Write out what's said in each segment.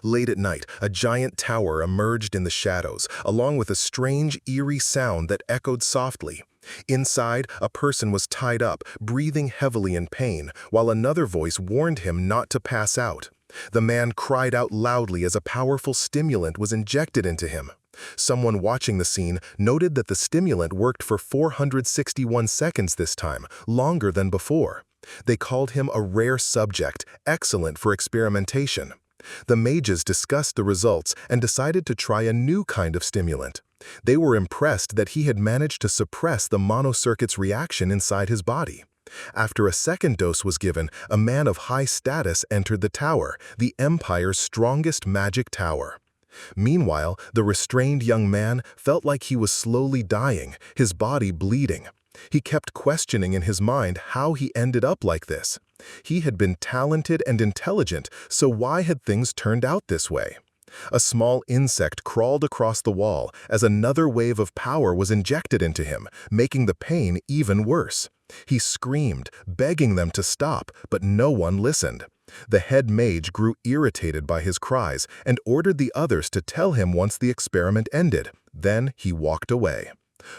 Late at night, a giant tower emerged in the shadows, along with a strange, eerie sound that echoed softly. Inside, a person was tied up, breathing heavily in pain, while another voice warned him not to pass out. The man cried out loudly as a powerful stimulant was injected into him. Someone watching the scene noted that the stimulant worked for 461 seconds this time, longer than before. They called him a rare subject, excellent for experimentation. The mages discussed the results and decided to try a new kind of stimulant. They were impressed that he had managed to suppress the monocircuit's reaction inside his body. After a second dose was given, a man of high status entered the tower, the Empire's strongest magic tower. Meanwhile, the restrained young man felt like he was slowly dying, his body bleeding. He kept questioning in his mind how he ended up like this. He had been talented and intelligent, so why had things turned out this way? A small insect crawled across the wall as another wave of power was injected into him, making the pain even worse. He screamed, begging them to stop, but no one listened. The head mage grew irritated by his cries and ordered the others to tell him once the experiment ended. Then he walked away.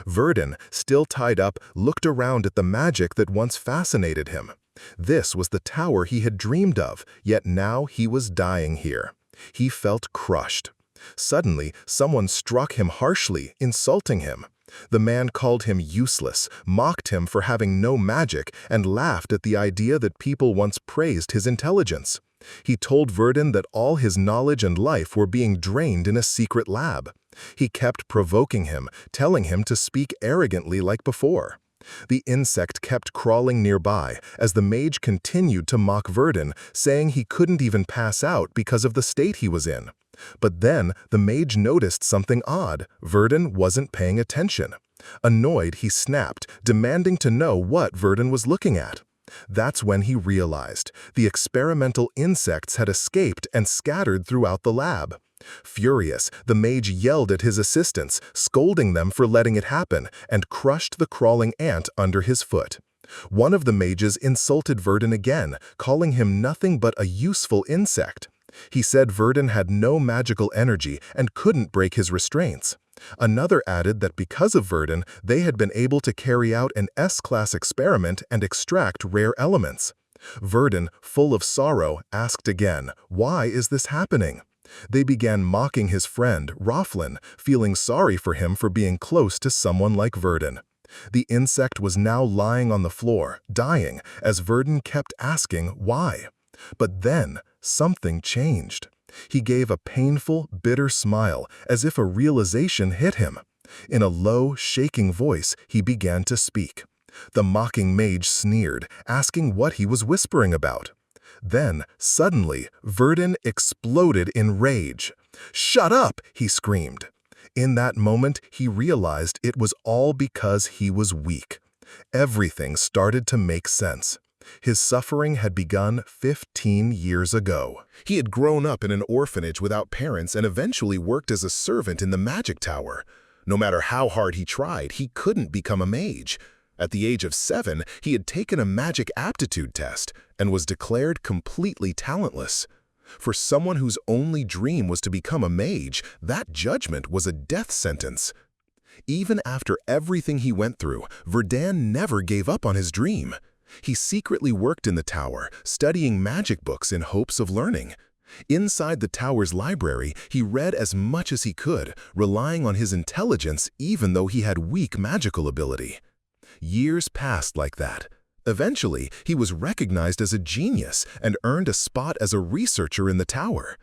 Verdan, still tied up, looked around at the magic that once fascinated him. This was the tower he had dreamed of, yet now he was dying here. He felt crushed. Suddenly, someone struck him harshly, insulting him. The man called him useless, mocked him for having no magic, and laughed at the idea that people once praised his intelligence. He told Verdan that all his knowledge and life were being drained in a secret lab. He kept provoking him, telling him to speak arrogantly like before. The insect kept crawling nearby as the mage continued to mock Verdan, saying he couldn't even pass out because of the state he was in. But then the mage noticed something odd. Verdan wasn't paying attention. Annoyed, he snapped, demanding to know what Verdan was looking at. That's when he realized the experimental insects had escaped and scattered throughout the lab. Furious, the mage yelled at his assistants, scolding them for letting it happen, and crushed the crawling ant under his foot. One of the mages insulted Verdan again, calling him nothing but a useful insect. He said Verdan had no magical energy and couldn't break his restraints. Another added that because of Verdan, they had been able to carry out an S-class experiment and extract rare elements. Verdan, full of sorrow, asked again, "Why is this happening?" They began mocking his friend, Raflin, feeling sorry for him for being close to someone like Verdan. The insect was now lying on the floor, dying, as Verdan kept asking why. But then, something changed. He gave a painful, bitter smile, as if a realization hit him. In a low, shaking voice, he began to speak. The mocking mage sneered, asking what he was whispering about. Then, suddenly, Verdan exploded in rage. "Shut up!" he screamed. In that moment, he realized it was all because he was weak. Everything started to make sense. His suffering had begun 15 years ago. He had grown up in an orphanage without parents and eventually worked as a servant in the magic tower. No matter how hard he tried, he couldn't become a mage. At the age of 7, he had taken a magic aptitude test and was declared completely talentless. For someone whose only dream was to become a mage, that judgment was a death sentence. Even after everything he went through, Verdan never gave up on his dream. He secretly worked in the tower, studying magic books in hopes of learning. Inside the tower's library, he read as much as he could, relying on his intelligence even though he had weak magical ability. Years passed like that. Eventually, he was recognized as a genius and earned a spot as a researcher in the tower.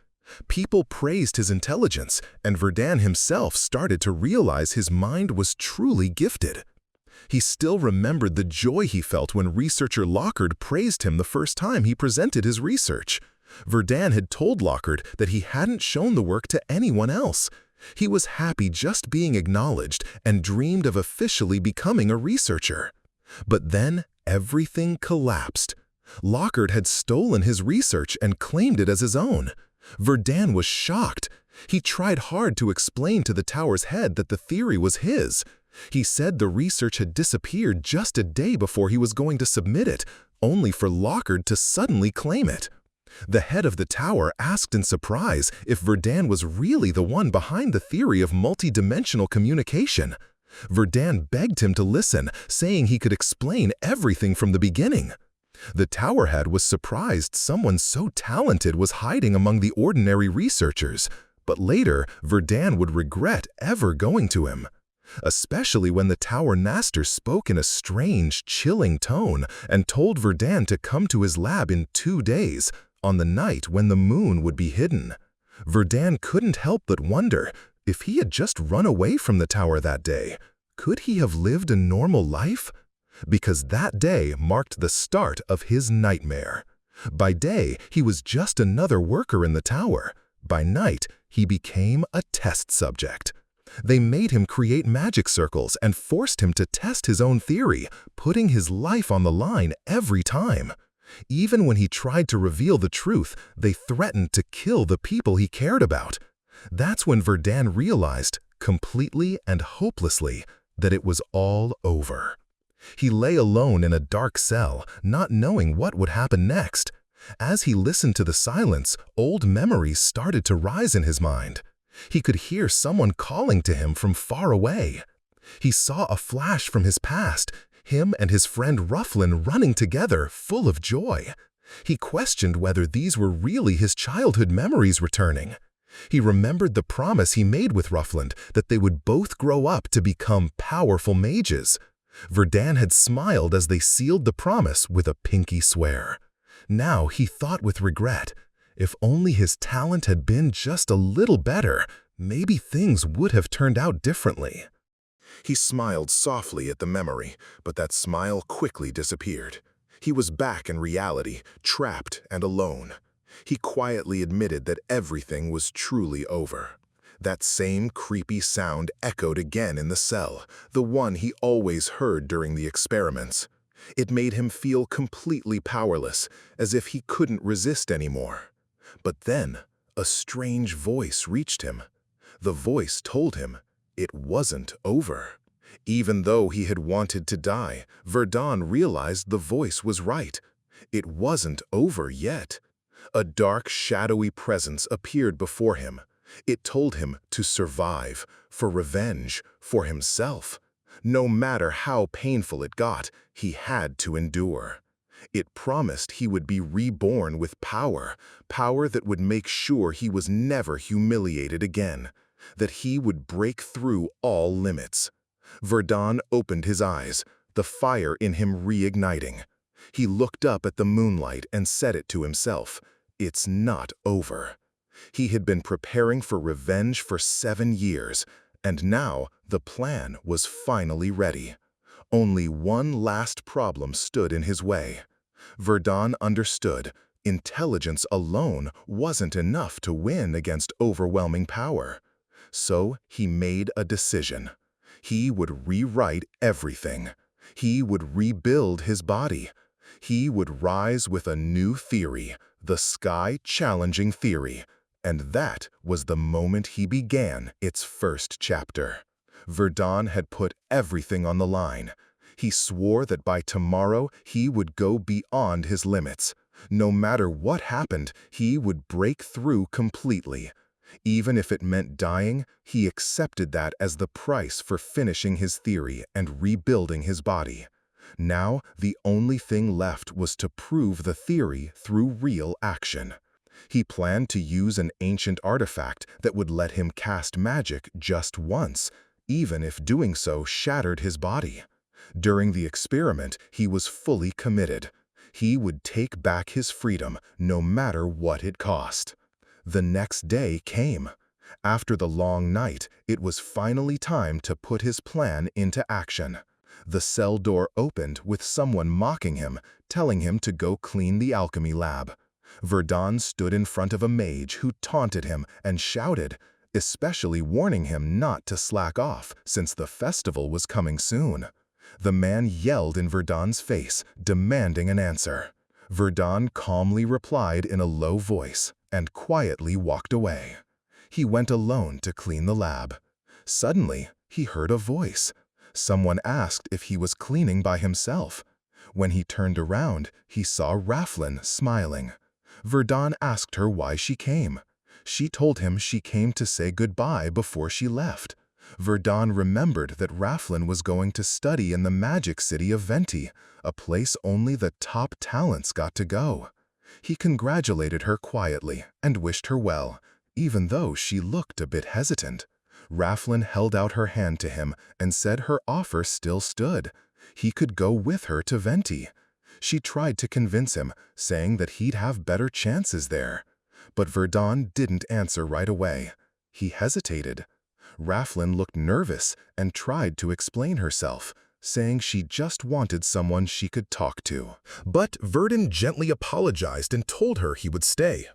People praised his intelligence, and Verdan himself started to realize his mind was truly gifted. He still remembered the joy he felt when researcher Lockhart praised him the first time he presented his research. Verdan had told Lockhart that he hadn't shown the work to anyone else. He was happy just being acknowledged and dreamed of officially becoming a researcher. But then everything collapsed. Lockhart had stolen his research and claimed it as his own. Verdan was shocked. He tried hard to explain to the tower's head that the theory was his. He said the research had disappeared just a day before he was going to submit it, only for Lockhart to suddenly claim it. The head of the tower asked in surprise if Verdan was really the one behind the theory of multidimensional communication. Verdan begged him to listen, saying he could explain everything from the beginning. The tower head was surprised someone so talented was hiding among the ordinary researchers, but later Verdan would regret ever going to him. Especially when the tower master spoke in a strange, chilling tone and told Verdan to come to his lab in 2 days, on the night when the moon would be hidden. Verdan couldn't help but wonder, if he had just run away from the tower that day, could he have lived a normal life? Because that day marked the start of his nightmare. By day, he was just another worker in the tower. By night, he became a test subject. They made him create magic circles and forced him to test his own theory, putting his life on the line every time. Even when he tried to reveal the truth, they threatened to kill the people he cared about. That's when Verdan realized, completely and hopelessly, that it was all over. He lay alone in a dark cell, not knowing what would happen next. As he listened to the silence, old memories started to rise in his mind. He could hear someone calling to him from far away. He saw a flash from his past, him and his friend Rufflin running together, full of joy. He questioned whether these were really his childhood memories returning. He remembered the promise he made with Rufflin that they would both grow up to become powerful mages. Verdan had smiled as they sealed the promise with a pinky swear. Now he thought with regret, if only his talent had been just a little better, maybe things would have turned out differently. He smiled softly at the memory, but that smile quickly disappeared. He was back in reality, trapped and alone. He quietly admitted that everything was truly over. That same creepy sound echoed again in the cell, the one he always heard during the experiments. It made him feel completely powerless, as if he couldn't resist anymore. But then, a strange voice reached him. The voice told him it wasn't over. Even though he had wanted to die, Verdan realized the voice was right. It wasn't over yet. A dark, shadowy presence appeared before him. It told him to survive, for revenge, for himself. No matter how painful it got, he had to endure. It promised he would be reborn with power, power that would make sure he was never humiliated again, that he would break through all limits. Verdan opened his eyes, the fire in him reigniting. He looked up at the moonlight and said it to himself, "It's not over." He had been preparing for revenge for 7 years, and now the plan was finally ready. Only one last problem stood in his way. Verdan understood, intelligence alone wasn't enough to win against overwhelming power. So he made a decision. He would rewrite everything. He would rebuild his body. He would rise with a new theory, the sky-challenging theory. And that was the moment he began its first chapter. Verdan had put everything on the line. He swore that by tomorrow he would go beyond his limits. No matter what happened, he would break through completely. Even if it meant dying, he accepted that as the price for finishing his theory and rebuilding his body. Now, the only thing left was to prove the theory through real action. He planned to use an ancient artifact that would let him cast magic just once, even if doing so shattered his body. During the experiment, he was fully committed. He would take back his freedom, no matter what it cost. The next day came. After the long night, it was finally time to put his plan into action. The cell door opened with someone mocking him, telling him to go clean the alchemy lab. Verdan stood in front of a mage who taunted him and shouted, especially warning him not to slack off since the festival was coming soon. The man yelled in Verdan's face, demanding an answer. Verdan calmly replied in a low voice and quietly walked away. He went alone to clean the lab. Suddenly, he heard a voice. Someone asked if he was cleaning by himself. When he turned around, he saw Rufflin smiling. Verdan asked her why she came. She told him she came to say goodbye before she left. Verdan remembered that Raflin was going to study in the magic city of Venti, a place only the top talents got to go. He congratulated her quietly and wished her well, even though she looked a bit hesitant. Raflin held out her hand to him and said her offer still stood. He could go with her to Venti. She tried to convince him, saying that he'd have better chances there. But Verdan didn't answer right away. He hesitated. Raflin looked nervous and tried to explain herself, saying she just wanted someone she could talk to. But Verdan gently apologized and told her he would stay.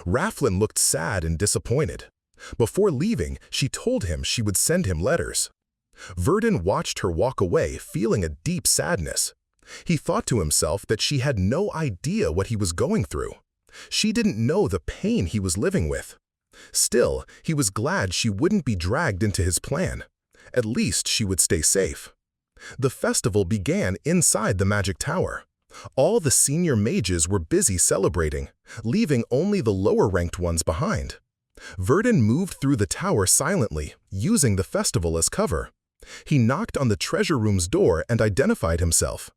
Raflin looked sad and disappointed. Before leaving, she told him she would send him letters. Verdan watched her walk away, feeling a deep sadness. He thought to himself that she had no idea what he was going through. She didn't know the pain he was living with. Still, he was glad she wouldn't be dragged into his plan. At least she would stay safe. The festival began inside the magic tower. All the senior mages were busy celebrating, leaving only the lower-ranked ones behind. Verdan moved through the tower silently, using the festival as cover. He knocked on the treasure room's door and identified himself.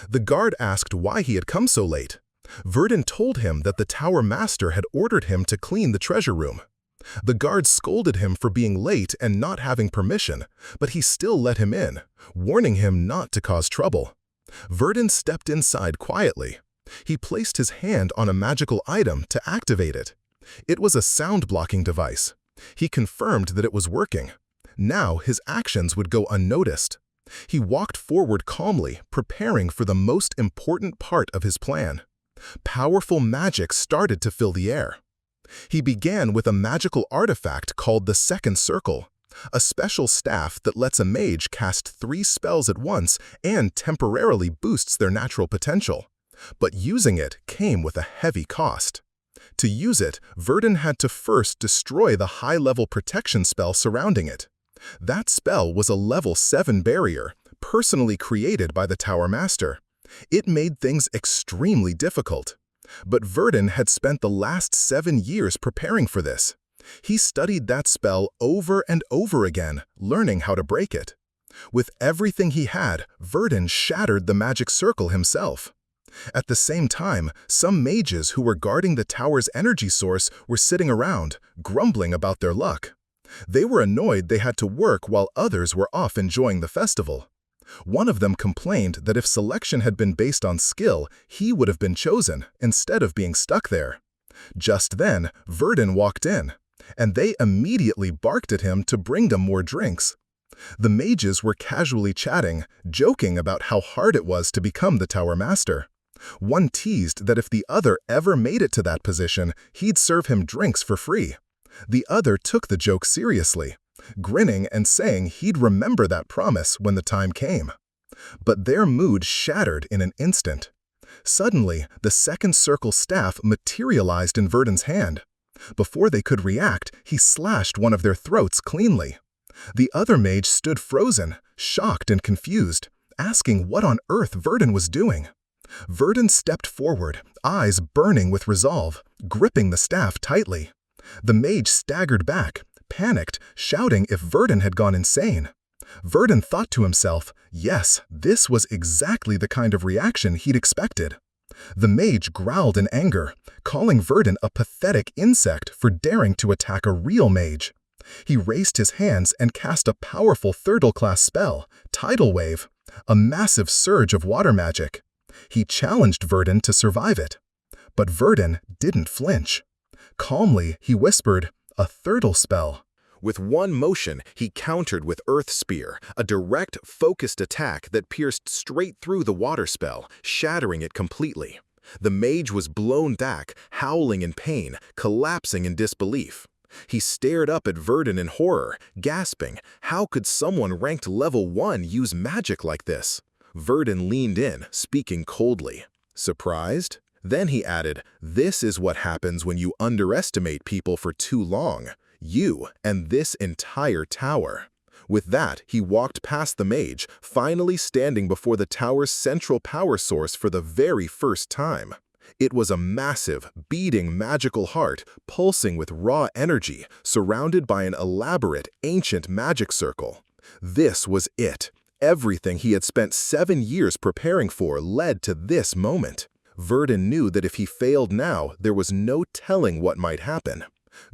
The guard asked why he had come so late. Verdan told him that the tower master had ordered him to clean the treasure room. The guard scolded him for being late and not having permission, but he still let him in, warning him not to cause trouble. Verdan stepped inside quietly. He placed his hand on a magical item to activate it. It was a sound-blocking device. He confirmed that it was working. Now his actions would go unnoticed. He walked forward calmly, preparing for the most important part of his plan. Powerful magic started to fill the air. He began with a magical artifact called the Second Circle, a special staff that lets a mage cast 3 spells at once and temporarily boosts their natural potential. But using it came with a heavy cost. To use it, Verdan had to first destroy the high-level protection spell surrounding it. That spell was a level 7 barrier, personally created by the Tower Master. It made things extremely difficult. But Verdan had spent the last 7 years preparing for this. He studied that spell over and over again, learning how to break it. With everything he had, Verdan shattered the magic circle himself. At the same time, some mages who were guarding the tower's energy source were sitting around, grumbling about their luck. They were annoyed they had to work while others were off enjoying the festival. One of them complained that if selection had been based on skill, he would have been chosen, instead of being stuck there. Just then, Verdan walked in, and they immediately barked at him to bring them more drinks. The mages were casually chatting, joking about how hard it was to become the Tower Master. One teased that if the other ever made it to that position, he'd serve him drinks for free. The other took the joke seriously, grinning and saying he'd remember that promise when the time came. But their mood shattered in an instant. Suddenly, the Second Circle staff materialized in Verdan's hand. Before they could react, he slashed one of their throats cleanly. The other mage stood frozen, shocked and confused, asking what on earth Verdan was doing. Verdan stepped forward, eyes burning with resolve, gripping the staff tightly. The mage staggered back, panicked, shouting if Verdan had gone insane. Verdan thought to himself, yes, this was exactly the kind of reaction he'd expected. The mage growled in anger, calling Verdan a pathetic insect for daring to attack a real mage. He raised his hands and cast a powerful third-class spell, Tidal Wave, a massive surge of water magic. He challenged Verdan to survive it. But Verdan didn't flinch. Calmly, he whispered, a Thirdle spell. With one motion, he countered with Earth Spear, a direct, focused attack that pierced straight through the water spell, shattering it completely. The mage was blown back, howling in pain, collapsing in disbelief. He stared up at Verdan in horror, gasping, how could someone ranked level 1 use magic like this? Verdan leaned in, speaking coldly. Surprised? Then he added, this is what happens when you underestimate people for too long. You and this entire tower. With that, he walked past the mage, finally standing before the tower's central power source for the very first time. It was a massive, beating magical heart, pulsing with raw energy, surrounded by an elaborate, ancient magic circle. This was it. Everything he had spent 7 years preparing for led to this moment. Verdan knew that if he failed now, there was no telling what might happen.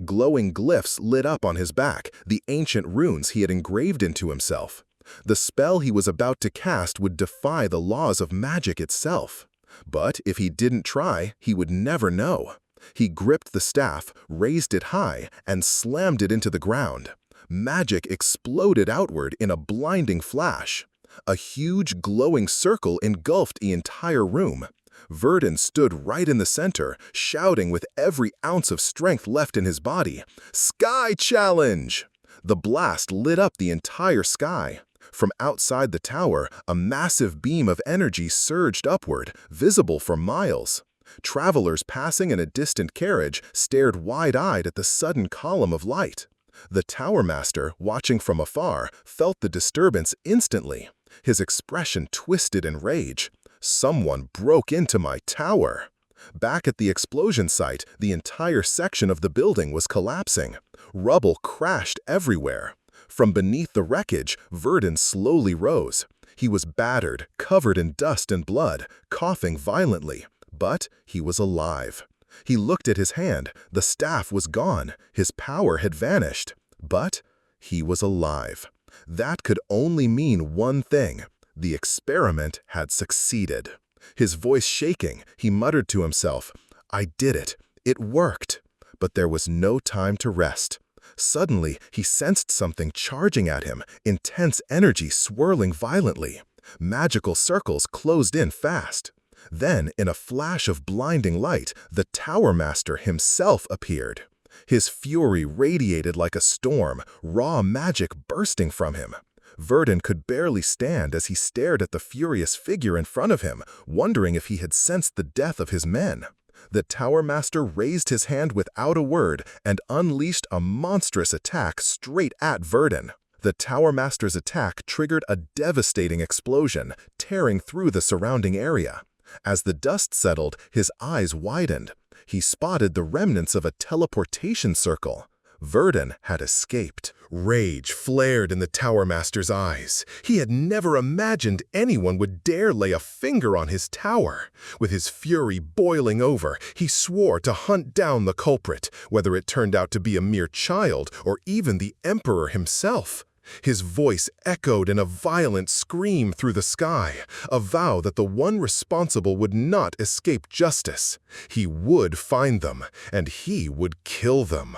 Glowing glyphs lit up on his back, the ancient runes he had engraved into himself. The spell he was about to cast would defy the laws of magic itself. But if he didn't try, he would never know. He gripped the staff, raised it high, and slammed it into the ground. Magic exploded outward in a blinding flash. A huge glowing circle engulfed the entire room. Verdan stood right in the center, shouting with every ounce of strength left in his body, "Sky Challenge!" The blast lit up the entire sky. From outside the tower, a massive beam of energy surged upward, visible for miles. Travelers passing in a distant carriage stared wide-eyed at the sudden column of light. The tower master, watching from afar, felt the disturbance instantly. His expression twisted in rage. "Someone broke into my tower." Back at the explosion site, the entire section of the building was collapsing. Rubble crashed everywhere. From beneath the wreckage, Verdan slowly rose. He was battered, covered in dust and blood, coughing violently. But he was alive. He looked at his hand. The staff was gone. His power had vanished. But he was alive. That could only mean one thing. The experiment had succeeded. His voice shaking, he muttered to himself, "I did it. It worked." But there was no time to rest. Suddenly, he sensed something charging at him, intense energy swirling violently. Magical circles closed in fast. Then, in a flash of blinding light, the Tower Master himself appeared. His fury radiated like a storm, raw magic bursting from him. Verdan could barely stand as he stared at the furious figure in front of him, wondering if he had sensed the death of his men. The Tower Master raised his hand without a word and unleashed a monstrous attack straight at Verdan. The Tower Master's attack triggered a devastating explosion, tearing through the surrounding area. As the dust settled, his eyes widened. He spotted the remnants of a teleportation circle. Verdan had escaped. Rage flared in the Tower Master's eyes. He had never imagined anyone would dare lay a finger on his tower. With his fury boiling over, he swore to hunt down the culprit, whether it turned out to be a mere child or even the Emperor himself. His voice echoed in a violent scream through the sky, a vow that the one responsible would not escape justice. He would find them, and he would kill them.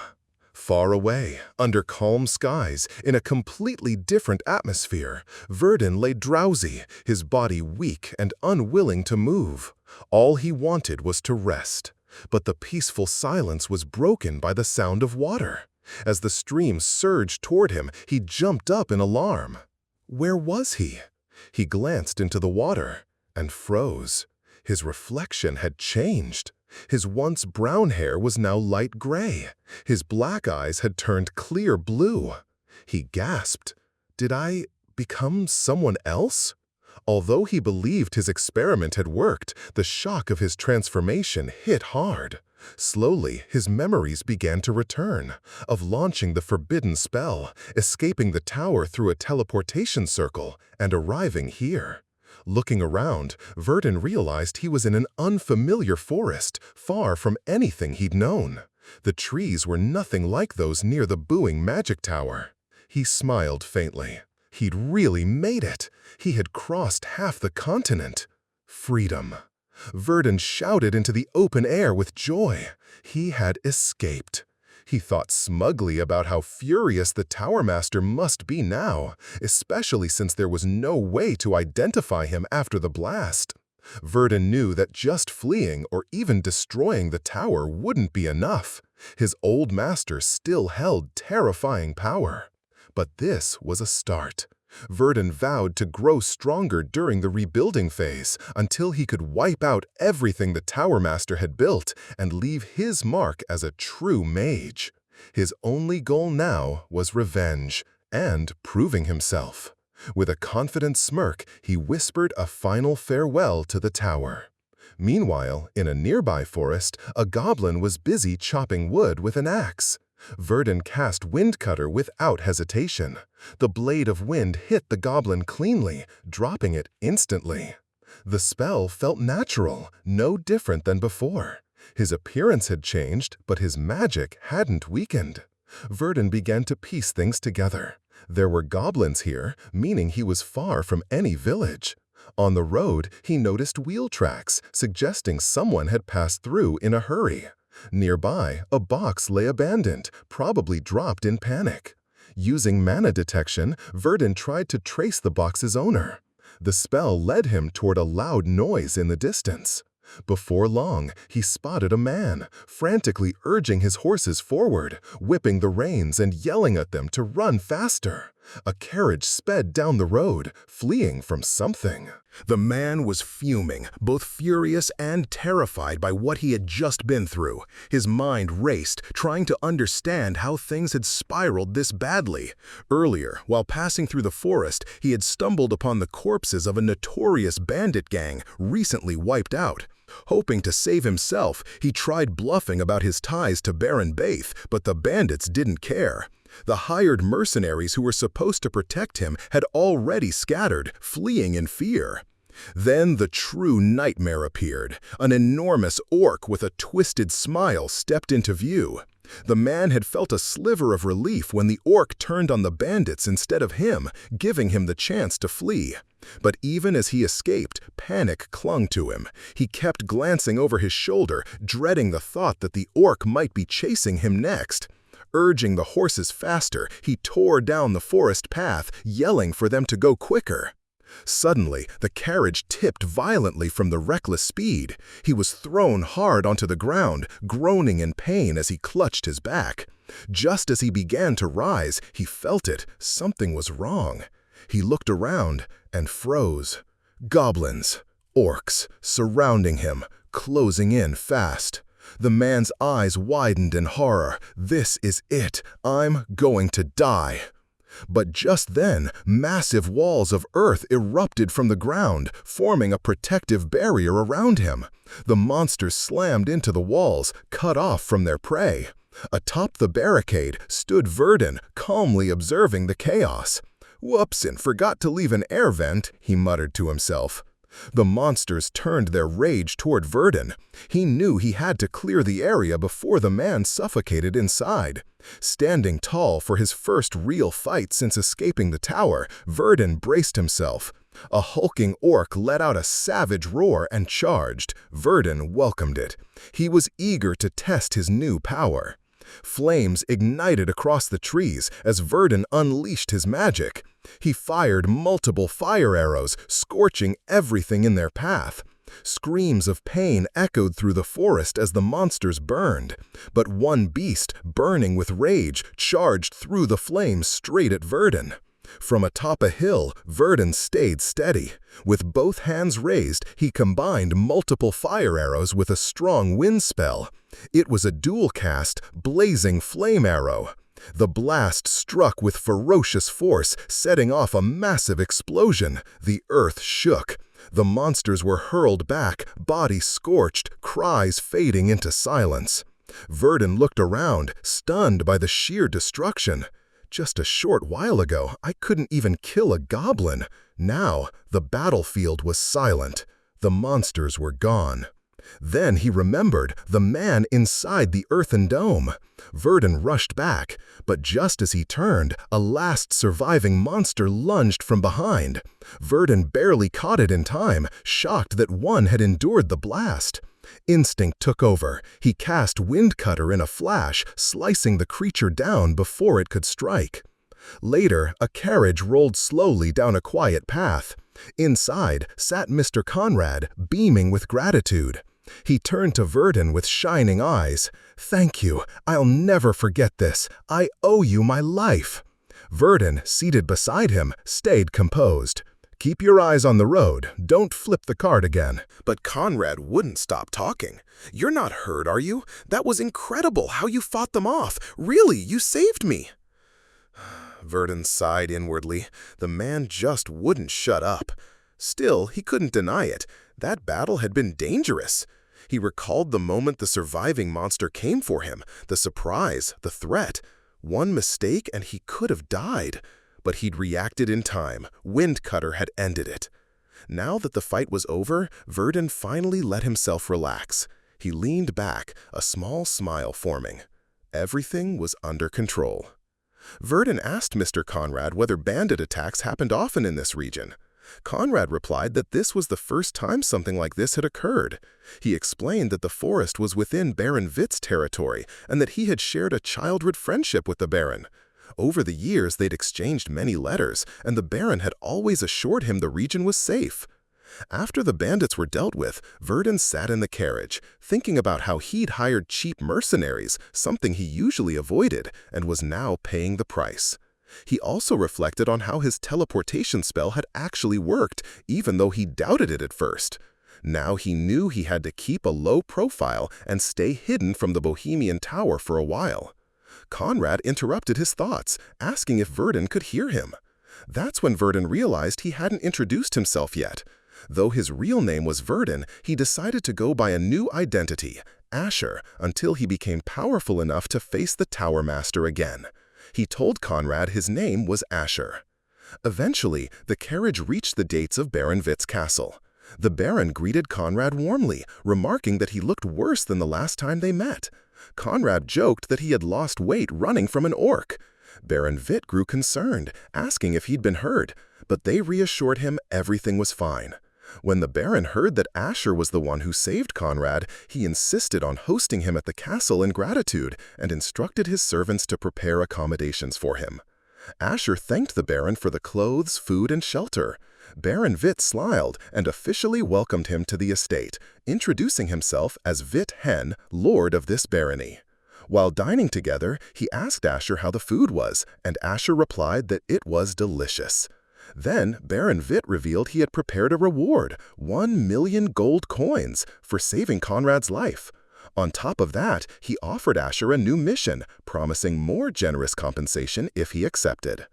Far away, under calm skies, in a completely different atmosphere, Verdan lay drowsy, his body weak and unwilling to move. All he wanted was to rest. But the peaceful silence was broken by the sound of water. As the stream surged toward him, he jumped up in alarm. Where was he? He glanced into the water and froze. His reflection had changed. His once brown hair was now light gray. His black eyes had turned clear blue. He gasped. Did I become someone else? Although he believed his experiment had worked, the shock of his transformation hit hard. Slowly, his memories began to return, of launching the forbidden spell, escaping the tower through a teleportation circle, and arriving here. Looking around, Verdan realized he was in an unfamiliar forest, far from anything he'd known. The trees were nothing like those near the booming magic tower. He smiled faintly. He'd really made it. He had crossed half the continent. Freedom. Verdan shouted into the open air with joy. He had escaped. He thought smugly about how furious the Tower Master must be now, especially since there was no way to identify him after the blast. Verdan knew that just fleeing or even destroying the tower wouldn't be enough. His old master still held terrifying power. But this was a start. Verdan vowed to grow stronger during the rebuilding phase until he could wipe out everything the Tower Master had built and leave his mark as a true mage. His only goal now was revenge and proving himself. With a confident smirk, he whispered a final farewell to the tower. Meanwhile, in a nearby forest, a goblin was busy chopping wood with an axe. Verdan cast Windcutter without hesitation. The blade of wind hit the goblin cleanly, dropping it instantly. The spell felt natural, no different than before. His appearance had changed, but his magic hadn't weakened. Verdan began to piece things together. There were goblins here, meaning he was far from any village. On the road, he noticed wheel tracks, suggesting someone had passed through in a hurry. Nearby, a box lay abandoned, probably dropped in panic. Using mana detection, Verdan tried to trace the box's owner. The spell led him toward a loud noise in the distance. Before long, he spotted a man, frantically urging his horses forward, whipping the reins and yelling at them to run faster. A carriage sped down the road, fleeing from something. The man was fuming, both furious and terrified by what he had just been through. His mind raced, trying to understand how things had spiraled this badly. Earlier, while passing through the forest, he had stumbled upon the corpses of a notorious bandit gang, recently wiped out. Hoping to save himself, he tried bluffing about his ties to Baron Baith, but the bandits didn't care. The hired mercenaries who were supposed to protect him had already scattered, fleeing in fear. Then the true nightmare appeared. An enormous orc with a twisted smile stepped into view. The man had felt a sliver of relief when the orc turned on the bandits instead of him, giving him the chance to flee. But even as he escaped, panic clung to him. He kept glancing over his shoulder, dreading the thought that the orc might be chasing him next. Urging the horses faster, he tore down the forest path, yelling for them to go quicker. Suddenly, the carriage tipped violently from the reckless speed. He was thrown hard onto the ground, groaning in pain as he clutched his back. Just as he began to rise, he felt it. Something was wrong. He looked around and froze. Goblins, orcs, surrounding him, closing in fast. The man's eyes widened in horror. This is it. I'm going to die. But just then, massive walls of earth erupted from the ground, forming a protective barrier around him. The monsters slammed into the walls, cut off from their prey. Atop the barricade stood Verdan, calmly observing the chaos. "Whoops, and forgot to leave an air vent," he muttered to himself. The monsters turned their rage toward Verdan. He knew he had to clear the area before the man suffocated inside. Standing tall for his first real fight since escaping the tower, Verdan braced himself. A hulking orc let out a savage roar and charged. Verdan welcomed it. He was eager to test his new power. Flames ignited across the trees as Verdan unleashed his magic. He fired multiple fire arrows, scorching everything in their path. Screams of pain echoed through the forest as the monsters burned. But one beast, burning with rage, charged through the flames straight at Verdan. From atop a hill, Verdan stayed steady. With both hands raised, he combined multiple fire arrows with a strong wind spell. It was a dual-cast, blazing flame arrow. The blast struck with ferocious force, setting off a massive explosion. The earth shook. The monsters were hurled back, bodies scorched, cries fading into silence. Verdan looked around, stunned by the sheer destruction. Just a short while ago, I couldn't even kill a goblin. Now, the battlefield was silent. The monsters were gone. Then he remembered the man inside the earthen dome. Verdan rushed back, but just as he turned, a last surviving monster lunged from behind. Verdan barely caught it in time, shocked that one had endured the blast. Instinct took over. He cast Windcutter in a flash, slicing the creature down before it could strike. Later, a carriage rolled slowly down a quiet path. Inside sat Mr. Conrad, beaming with gratitude. He turned to Verdan with shining eyes. "Thank you. I'll never forget this. I owe you my life." Verdan, seated beside him, stayed composed. "Keep your eyes on the road. Don't flip the cart again." But Conrad wouldn't stop talking. "You're not hurt, are you? That was incredible how you fought them off. Really, you saved me." Verdan sighed inwardly. The man just wouldn't shut up. Still, he couldn't deny it. That battle had been dangerous. He recalled the moment the surviving monster came for him, the surprise, the threat. One mistake and he could have died. But he'd reacted in time. Windcutter had ended it. Now that the fight was over, Verdan finally let himself relax. He leaned back, a small smile forming. Everything was under control. Verdan asked Mr. Conrad whether bandit attacks happened often in this region. Conrad replied that this was the first time something like this had occurred. He explained that the forest was within Baron Witt's territory and that he had shared a childhood friendship with the Baron. Over the years, they'd exchanged many letters, and the Baron had always assured him the region was safe. After the bandits were dealt with, Verdan sat in the carriage, thinking about how he'd hired cheap mercenaries, something he usually avoided, and was now paying the price. He also reflected on how his teleportation spell had actually worked, even though he doubted it at first. Now he knew he had to keep a low profile and stay hidden from the Bohemian Tower for a while. Conrad interrupted his thoughts, asking if Verdan could hear him. That's when Verdan realized he hadn't introduced himself yet. Though his real name was Verdan, he decided to go by a new identity, Asher, until he became powerful enough to face the Tower Master again. He told Conrad his name was Asher. Eventually, the carriage reached the gates of Baron Witt's castle. The Baron greeted Conrad warmly, remarking that he looked worse than the last time they met. Conrad joked that he had lost weight running from an orc. Baron Witt grew concerned, asking if he'd been hurt, but they reassured him everything was fine. When the Baron heard that Asher was the one who saved Conrad, he insisted on hosting him at the castle in gratitude and instructed his servants to prepare accommodations for him. Asher thanked the Baron for the clothes, food, and shelter. Baron Witt smiled and officially welcomed him to the estate, introducing himself as Witt Hen, Lord of this barony. While dining together, he asked Asher how the food was, and Asher replied that it was delicious. Then Baron Witt revealed he had prepared a reward, 1 million gold coins, for saving Conrad's life. On top of that, he offered Asher a new mission, promising more generous compensation if he accepted.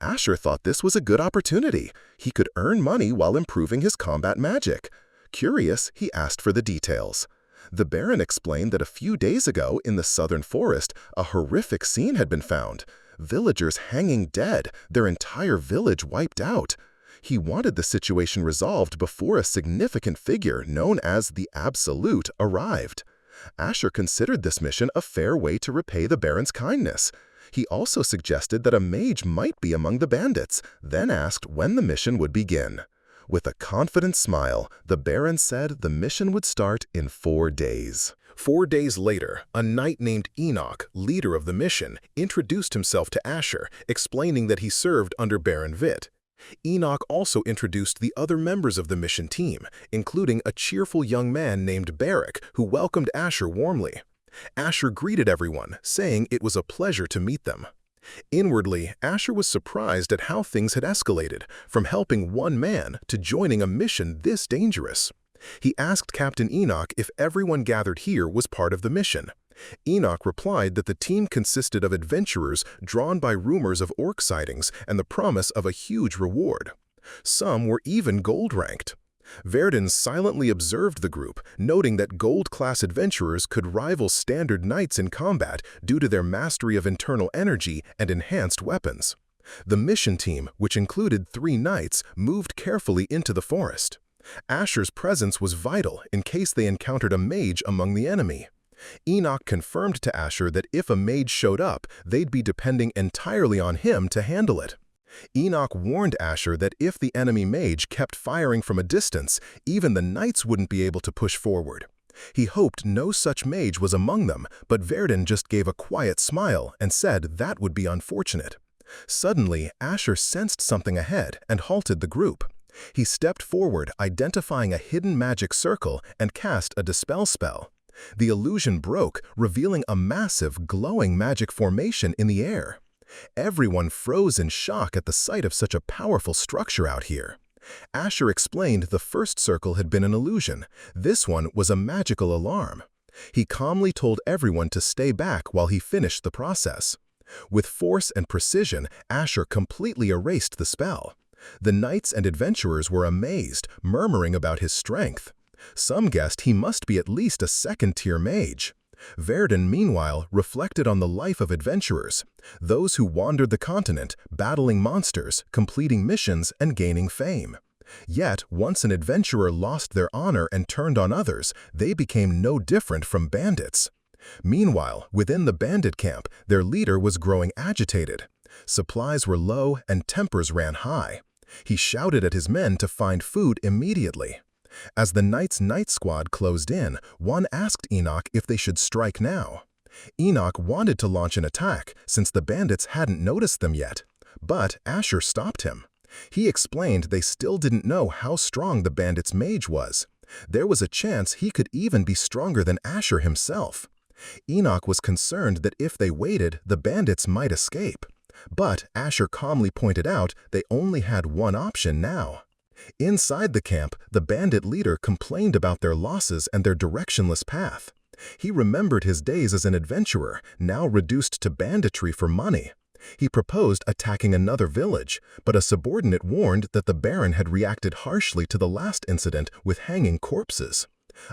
Asher thought this was a good opportunity. He could earn money while improving his combat magic. Curious, he asked for the details. The Baron explained that a few days ago in the southern forest, a horrific scene had been found. Villagers hanging dead, their entire village wiped out. He wanted the situation resolved before a significant figure known as the Absolute arrived. Asher considered this mission a fair way to repay the Baron's kindness. He also suggested that a mage might be among the bandits, then asked when the mission would begin. With a confident smile, the Baron said the mission would start in 4 days. 4 days later, a knight named Enoch, leader of the mission, introduced himself to Asher, explaining that he served under Baron Witt. Enoch also introduced the other members of the mission team, including a cheerful young man named Barrick, who welcomed Asher warmly. Asher greeted everyone, saying it was a pleasure to meet them. Inwardly, Asher was surprised at how things had escalated, from helping one man to joining a mission this dangerous. He asked Captain Enoch if everyone gathered here was part of the mission. Enoch replied that the team consisted of adventurers drawn by rumors of orc sightings and the promise of a huge reward. Some were even gold-ranked. Verdan silently observed the group, noting that gold-class adventurers could rival standard knights in combat due to their mastery of internal energy and enhanced weapons. The mission team, which included 3 knights, moved carefully into the forest. Asher's presence was vital in case they encountered a mage among the enemy. Enoch confirmed to Asher that if a mage showed up, they'd be depending entirely on him to handle it. Enoch warned Asher that if the enemy mage kept firing from a distance, even the knights wouldn't be able to push forward. He hoped no such mage was among them, but Verdan just gave a quiet smile and said that would be unfortunate. Suddenly, Asher sensed something ahead and halted the group. He stepped forward, identifying a hidden magic circle, and cast a dispel spell. The illusion broke, revealing a massive, glowing magic formation in the air. Everyone froze in shock at the sight of such a powerful structure out here. Asher explained the first circle had been an illusion. This one was a magical alarm. He calmly told everyone to stay back while he finished the process. With force and precision, Asher completely erased the spell. The knights and adventurers were amazed, murmuring about his strength. Some guessed he must be at least a second-tier mage. Verdan, meanwhile, reflected on the life of adventurers, those who wandered the continent, battling monsters, completing missions, and gaining fame. Yet, once an adventurer lost their honor and turned on others, they became no different from bandits. Meanwhile, within the bandit camp, their leader was growing agitated. Supplies were low and tempers ran high. He shouted at his men to find food immediately. As the Knights' night squad closed in, one asked Enoch if they should strike now. Enoch wanted to launch an attack since the bandits hadn't noticed them yet, but Asher stopped him. He explained they still didn't know how strong the bandits' mage was. There was a chance he could even be stronger than Asher himself. Enoch was concerned that if they waited, the bandits might escape. But Asher calmly pointed out they only had one option now. Inside the camp, the bandit leader complained about their losses and their directionless path. He remembered his days as an adventurer, now reduced to banditry for money. He proposed attacking another village, but a subordinate warned that the Baron had reacted harshly to the last incident with hanging corpses.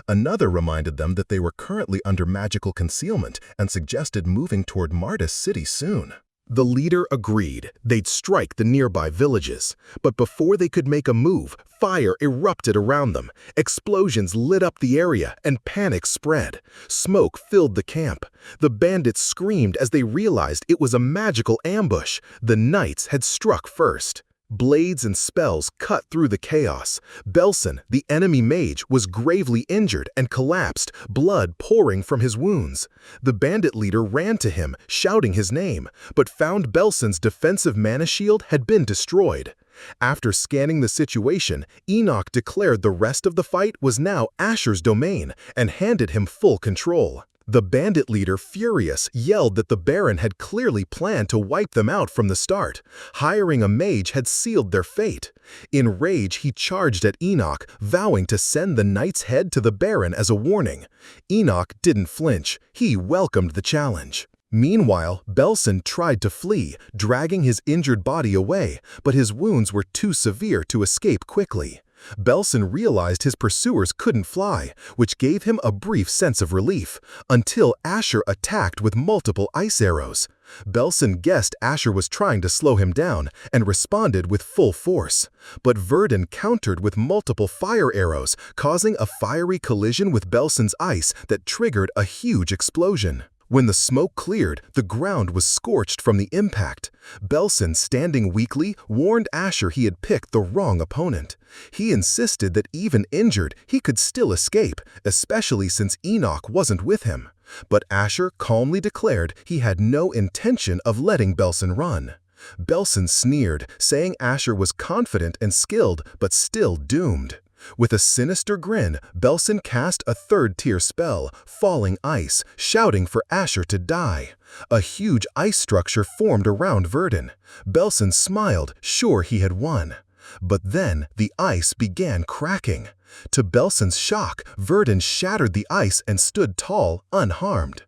Another reminded them that they were currently under magical concealment and suggested moving toward Mardis City soon. The leader agreed they'd strike the nearby villages, but before they could make a move, fire erupted around them. Explosions lit up the area and panic spread. Smoke filled the camp. The bandits screamed as they realized it was a magical ambush. The knights had struck first. Blades and spells cut through the chaos. Belson, the enemy mage, was gravely injured and collapsed, blood pouring from his wounds. The bandit leader ran to him, shouting his name, but found Belson's defensive mana shield had been destroyed. After scanning the situation, Enoch declared the rest of the fight was now Asher's domain and handed him full control. The bandit leader, furious, yelled that the Baron had clearly planned to wipe them out from the start. Hiring a mage had sealed their fate. In rage, he charged at Enoch, vowing to send the knight's head to the Baron as a warning. Enoch didn't flinch. He welcomed the challenge. Meanwhile, Belson tried to flee, dragging his injured body away, but his wounds were too severe to escape quickly. Belson realized his pursuers couldn't fly, which gave him a brief sense of relief, until Asher attacked with multiple ice arrows. Belson guessed Asher was trying to slow him down and responded with full force. But Verdan countered with multiple fire arrows, causing a fiery collision with Belson's ice that triggered a huge explosion. When the smoke cleared, the ground was scorched from the impact. Belson, standing weakly, warned Asher he had picked the wrong opponent. He insisted that even injured, he could still escape, especially since Enoch wasn't with him. But Asher calmly declared he had no intention of letting Belson run. Belson sneered, saying Asher was confident and skilled, but still doomed. With a sinister grin, Belson cast a third-tier spell, Falling Ice, shouting for Asher to die. A huge ice structure formed around Verdan. Belson smiled, sure he had won. But then the ice began cracking. To Belson's shock, Verdan shattered the ice and stood tall, unharmed.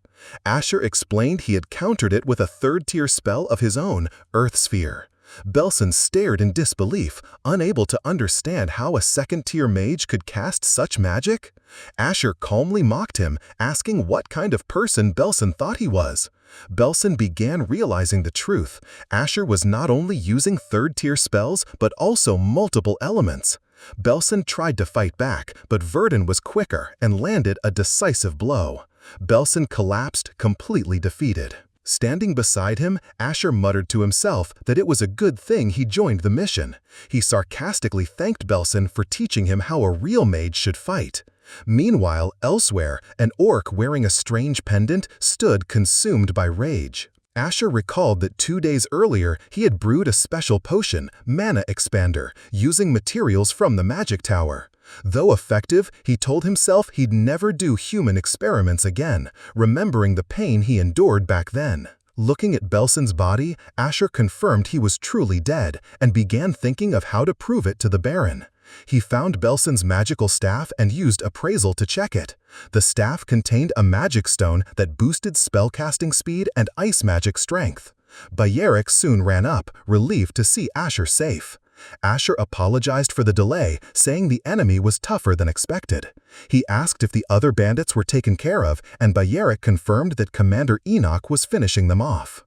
Asher explained he had countered it with a third-tier spell of his own, Earth Sphere. Belson stared in disbelief, unable to understand how a second-tier mage could cast such magic. Asher calmly mocked him, asking what kind of person Belson thought he was. Belson began realizing the truth. Asher was not only using third-tier spells, but also multiple elements. Belson tried to fight back, but Verdan was quicker and landed a decisive blow. Belson collapsed, completely defeated. Standing beside him, Asher muttered to himself that it was a good thing he joined the mission. He sarcastically thanked Belson for teaching him how a real mage should fight. Meanwhile, elsewhere, an orc wearing a strange pendant stood consumed by rage. Asher recalled that 2 days earlier he had brewed a special potion, Mana Expander, using materials from the magic tower. Though effective, he told himself he'd never do human experiments again, remembering the pain he endured back then. Looking at Belson's body, Asher confirmed he was truly dead and began thinking of how to prove it to the Baron. He found Belson's magical staff and used appraisal to check it. The staff contained a magic stone that boosted spellcasting speed and ice magic strength. Bayerik soon ran up, relieved to see Asher safe. Asher apologized for the delay, saying the enemy was tougher than expected. He asked if the other bandits were taken care of, and Bayerik confirmed that Commander Enoch was finishing them off.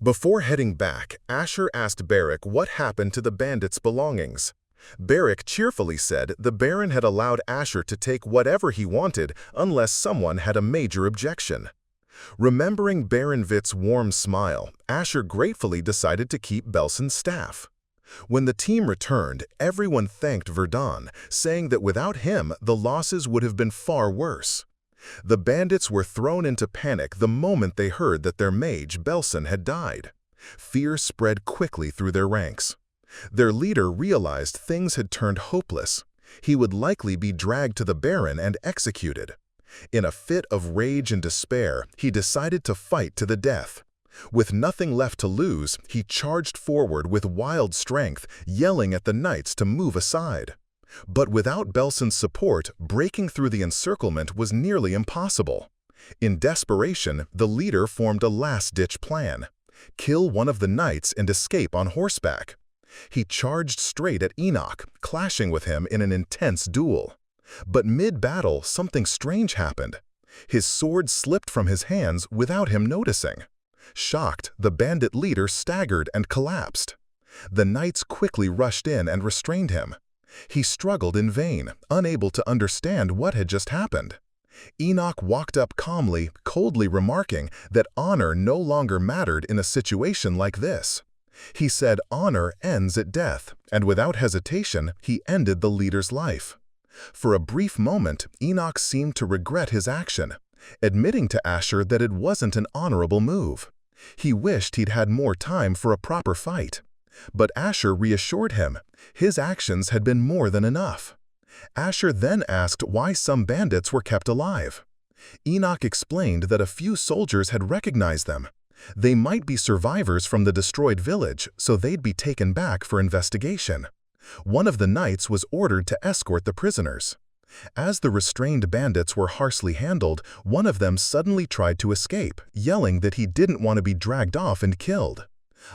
Before heading back, Asher asked Barik what happened to the bandits' belongings. Barik cheerfully said the Baron had allowed Asher to take whatever he wanted unless someone had a major objection. Remembering Baron Witt's warm smile, Asher gratefully decided to keep Belson's staff. When the team returned, everyone thanked Verdan, saying that without him, the losses would have been far worse. The bandits were thrown into panic the moment they heard that their mage, Belson, had died. Fear spread quickly through their ranks. Their leader realized things had turned hopeless. He would likely be dragged to the Baron and executed. In a fit of rage and despair, he decided to fight to the death. With nothing left to lose, he charged forward with wild strength, yelling at the knights to move aside. But without Belson's support, breaking through the encirclement was nearly impossible. In desperation, the leader formed a last-ditch plan: kill one of the knights and escape on horseback. He charged straight at Enoch, clashing with him in an intense duel. But mid-battle, something strange happened. His sword slipped from his hands without him noticing. Shocked, the bandit leader staggered and collapsed. The knights quickly rushed in and restrained him. He struggled in vain, unable to understand what had just happened. Enoch walked up calmly, coldly remarking that honor no longer mattered in a situation like this. He said honor ends at death, and without hesitation, he ended the leader's life. For a brief moment, Enoch seemed to regret his action, admitting to Asher that it wasn't an honorable move. He wished he'd had more time for a proper fight. But Asher reassured him his actions had been more than enough. Asher then asked why some bandits were kept alive. Enoch explained that a few soldiers had recognized them. They might be survivors from the destroyed village, so they'd be taken back for investigation. One of the knights was ordered to escort the prisoners. As the restrained bandits were harshly handled, one of them suddenly tried to escape, yelling that he didn't want to be dragged off and killed.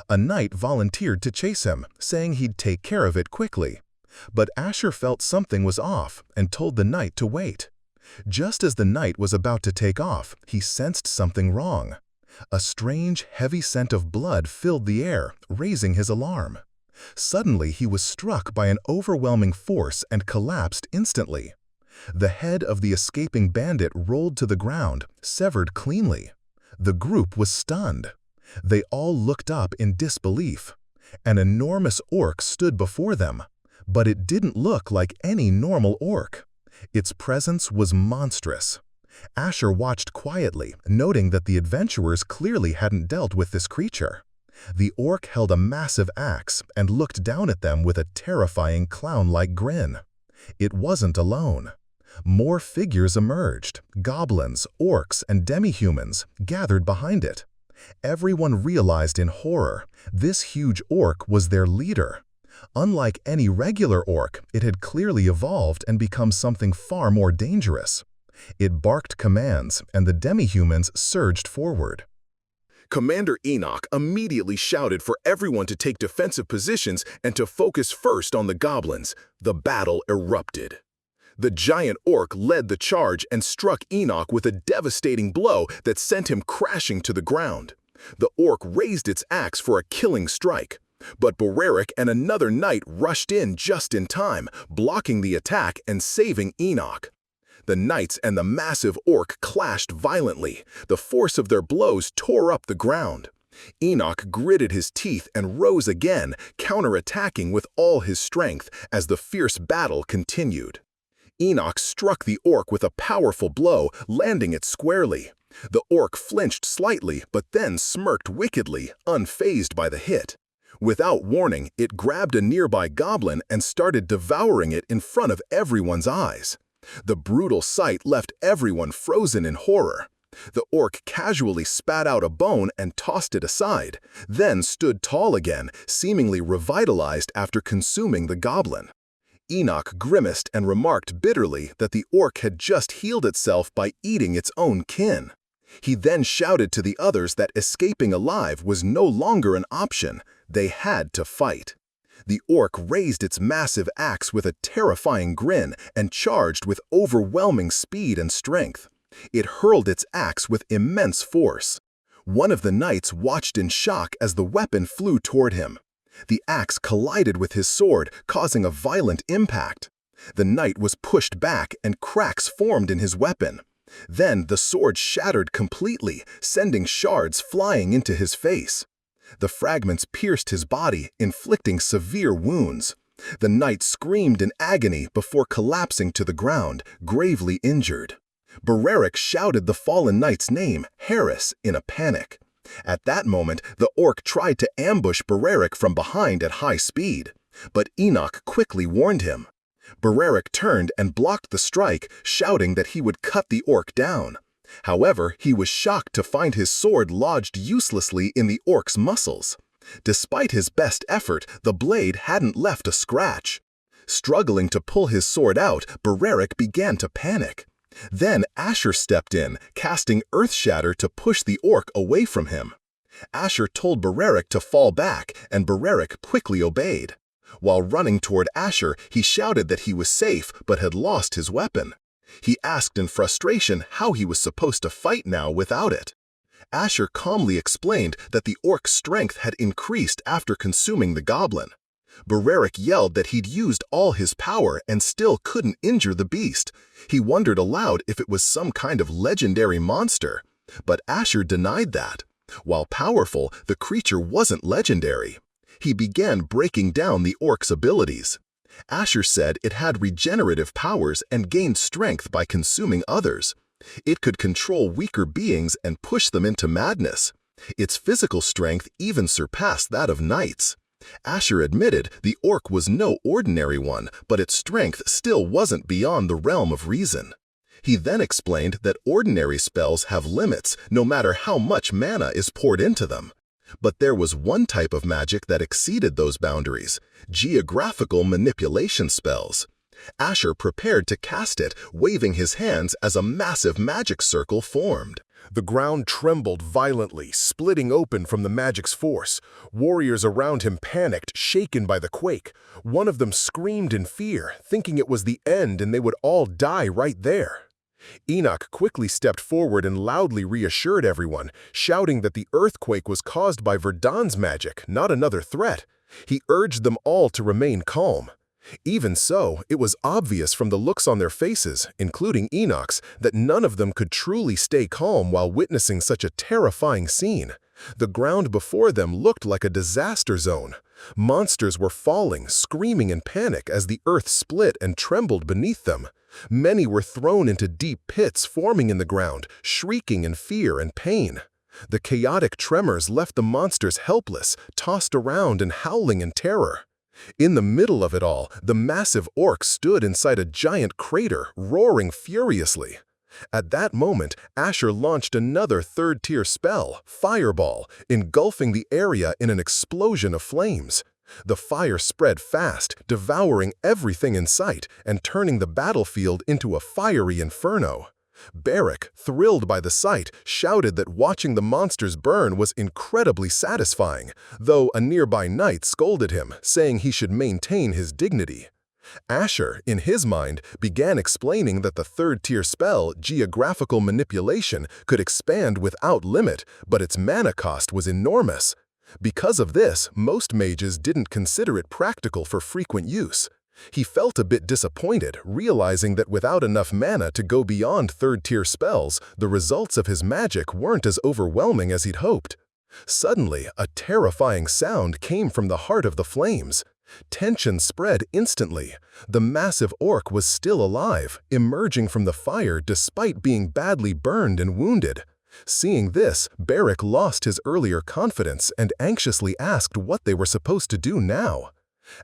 A knight volunteered to chase him, saying he'd take care of it quickly. But Asher felt something was off and told the knight to wait. Just as the knight was about to take off, he sensed something wrong. A strange, heavy scent of blood filled the air, raising his alarm. Suddenly, he was struck by an overwhelming force and collapsed instantly. The head of the escaping bandit rolled to the ground, severed cleanly. The group was stunned. They all looked up in disbelief. An enormous orc stood before them, but it didn't look like any normal orc. Its presence was monstrous. Asher watched quietly, noting that the adventurers clearly hadn't dealt with this creature. The orc held a massive axe and looked down at them with a terrifying clown-like grin. It wasn't alone. More figures emerged. Goblins, orcs, and demi-humans gathered behind it. Everyone realized in horror, this huge orc was their leader. Unlike any regular orc, it had clearly evolved and become something far more dangerous. It barked commands, and the demi-humans surged forward. Commander Enoch immediately shouted for everyone to take defensive positions and to focus first on the goblins. The battle erupted. The giant orc led the charge and struck Enoch with a devastating blow that sent him crashing to the ground. The orc raised its axe for a killing strike, but Bayerik and another knight rushed in just in time, blocking the attack and saving Enoch. The knights and the massive orc clashed violently. The force of their blows tore up the ground. Enoch gritted his teeth and rose again, counterattacking with all his strength as the fierce battle continued. Enoch struck the orc with a powerful blow, landing it squarely. The orc flinched slightly, but then smirked wickedly, unfazed by the hit. Without warning, it grabbed a nearby goblin and started devouring it in front of everyone's eyes. The brutal sight left everyone frozen in horror. The orc casually spat out a bone and tossed it aside, then stood tall again, seemingly revitalized after consuming the goblin. Enoch grimaced and remarked bitterly that the orc had just healed itself by eating its own kin. He then shouted to the others that escaping alive was no longer an option. They had to fight. The orc raised its massive axe with a terrifying grin and charged with overwhelming speed and strength. It hurled its axe with immense force. One of the knights watched in shock as the weapon flew toward him. The axe collided with his sword, causing a violent impact. The knight was pushed back and cracks formed in his weapon. Then the sword shattered completely, sending shards flying into his face. The fragments pierced his body, inflicting severe wounds. The knight screamed in agony before collapsing to the ground, gravely injured. Bereric shouted the fallen knight's name, Harris, in a panic. At that moment, the orc tried to ambush Bereric from behind at high speed, but Enoch quickly warned him. Bereric turned and blocked the strike, shouting that he would cut the orc down. However, he was shocked to find his sword lodged uselessly in the orc's muscles. Despite his best effort, the blade hadn't left a scratch. Struggling to pull his sword out, Bereric began to panic. Then Asher stepped in, casting Earth Shatter to push the orc away from him. Asher told Bereric to fall back, and Bereric quickly obeyed. While running toward Asher, he shouted that he was safe but had lost his weapon. He asked in frustration how he was supposed to fight now without it. Asher calmly explained that the orc's strength had increased after consuming the goblin. Bereric yelled that he'd used all his power and still couldn't injure the beast. He wondered aloud if it was some kind of legendary monster. But Asher denied that. While powerful, the creature wasn't legendary. He began breaking down the orc's abilities. Asher said it had regenerative powers and gained strength by consuming others. It could control weaker beings and push them into madness. Its physical strength even surpassed that of knights. Asher admitted the orc was no ordinary one, but its strength still wasn't beyond the realm of reason. He then explained that ordinary spells have limits no matter how much mana is poured into them. But there was one type of magic that exceeded those boundaries: geographical manipulation spells. Asher prepared to cast it, waving his hands as a massive magic circle formed. The ground trembled violently, splitting open from the magic's force. Warriors around him panicked, shaken by the quake. One of them screamed in fear, thinking it was the end and they would all die right there. Enoch quickly stepped forward and loudly reassured everyone, shouting that the earthquake was caused by Verdan's magic, not another threat. He urged them all to remain calm. Even so, it was obvious from the looks on their faces, including Enoch's, that none of them could truly stay calm while witnessing such a terrifying scene. The ground before them looked like a disaster zone. Monsters were falling, screaming in panic as the earth split and trembled beneath them. Many were thrown into deep pits forming in the ground, shrieking in fear and pain. The chaotic tremors left the monsters helpless, tossed around and howling in terror. In the middle of it all, the massive orc stood inside a giant crater, roaring furiously. At that moment, Asher launched another third-tier spell, Fireball, engulfing the area in an explosion of flames. The fire spread fast, devouring everything in sight and turning the battlefield into a fiery inferno. Bereric, thrilled by the sight, shouted that watching the monsters burn was incredibly satisfying, though a nearby knight scolded him, saying he should maintain his dignity. Asher, in his mind, began explaining that the third-tier spell, Geographical Manipulation, could expand without limit, but its mana cost was enormous. Because of this, most mages didn't consider it practical for frequent use. He felt a bit disappointed, realizing that without enough mana to go beyond third-tier spells, the results of his magic weren't as overwhelming as he'd hoped. Suddenly, a terrifying sound came from the heart of the flames. Tension spread instantly. The massive orc was still alive, emerging from the fire despite being badly burned and wounded. Seeing this, Bereric lost his earlier confidence and anxiously asked what they were supposed to do now.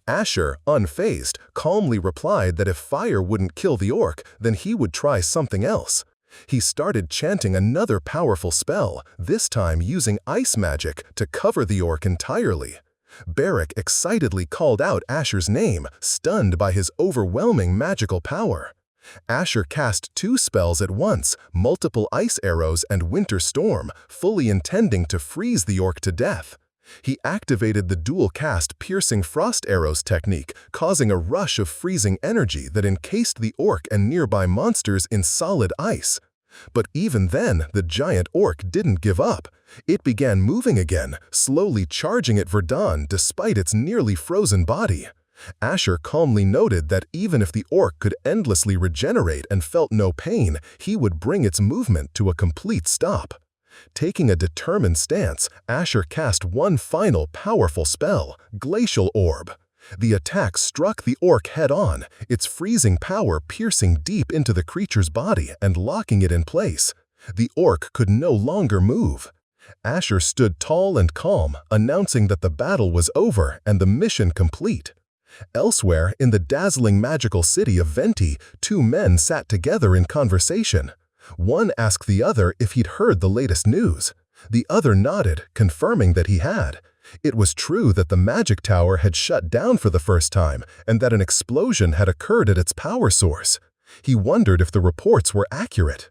Asher, unfazed, calmly replied that if fire wouldn't kill the orc, then he would try something else. He started chanting another powerful spell, this time using ice magic to cover the orc entirely. Bereric excitedly called out Asher's name, stunned by his overwhelming magical power. Asher cast 2 spells at once, multiple ice arrows and winter storm, fully intending to freeze the orc to death. He activated the dual-cast piercing frost arrows technique, causing a rush of freezing energy that encased the orc and nearby monsters in solid ice. But even then, the giant orc didn't give up. It began moving again, slowly charging at Verdan despite its nearly frozen body. Asher calmly noted that even if the orc could endlessly regenerate and felt no pain, he would bring its movement to a complete stop. Taking a determined stance, Asher cast one final powerful spell, Glacial Orb. The attack struck the orc head-on, its freezing power piercing deep into the creature's body and locking it in place. The orc could no longer move. Asher stood tall and calm, announcing that the battle was over and the mission complete. Elsewhere, in the dazzling magical city of Venti, two men sat together in conversation. One asked the other if he'd heard the latest news. The other nodded, confirming that he had. It was true that the magic tower had shut down for the first time and that an explosion had occurred at its power source. He wondered if the reports were accurate.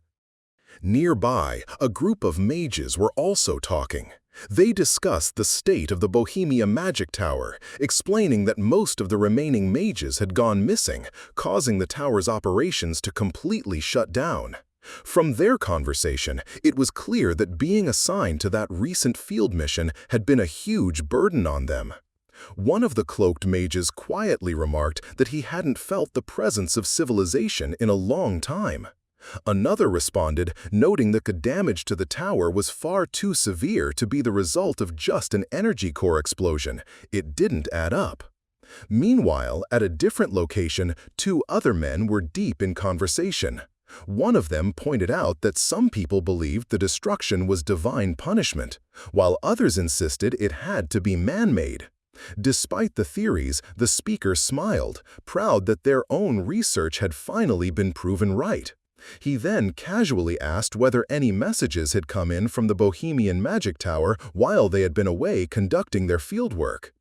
Nearby, a group of mages were also talking. They discussed the state of the Bohemia Magic Tower, explaining that most of the remaining mages had gone missing, causing the tower's operations to completely shut down. From their conversation, it was clear that being assigned to that recent field mission had been a huge burden on them. One of the cloaked mages quietly remarked that he hadn't felt the presence of civilization in a long time. Another responded, noting that the damage to the tower was far too severe to be the result of just an energy core explosion. It didn't add up. Meanwhile, at a different location, two other men were deep in conversation. One of them pointed out that some people believed the destruction was divine punishment, while others insisted it had to be man-made. Despite the theories, the speaker smiled, proud that their own research had finally been proven right. He then casually asked whether any messages had come in from the Bohemian Magic Tower while they had been away conducting their fieldwork.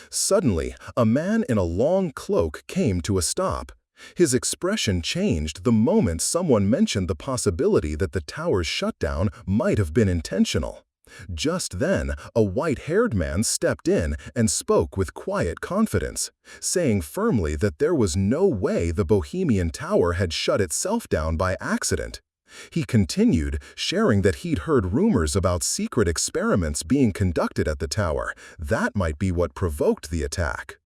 Suddenly, a man in a long cloak came to a stop. His expression changed the moment someone mentioned the possibility that the tower's shutdown might have been intentional. Just then, a white-haired man stepped in and spoke with quiet confidence, saying firmly that there was no way the Bohemian Tower had shut itself down by accident. He continued, sharing that he'd heard rumors about secret experiments being conducted at the tower. That might be what provoked the attack.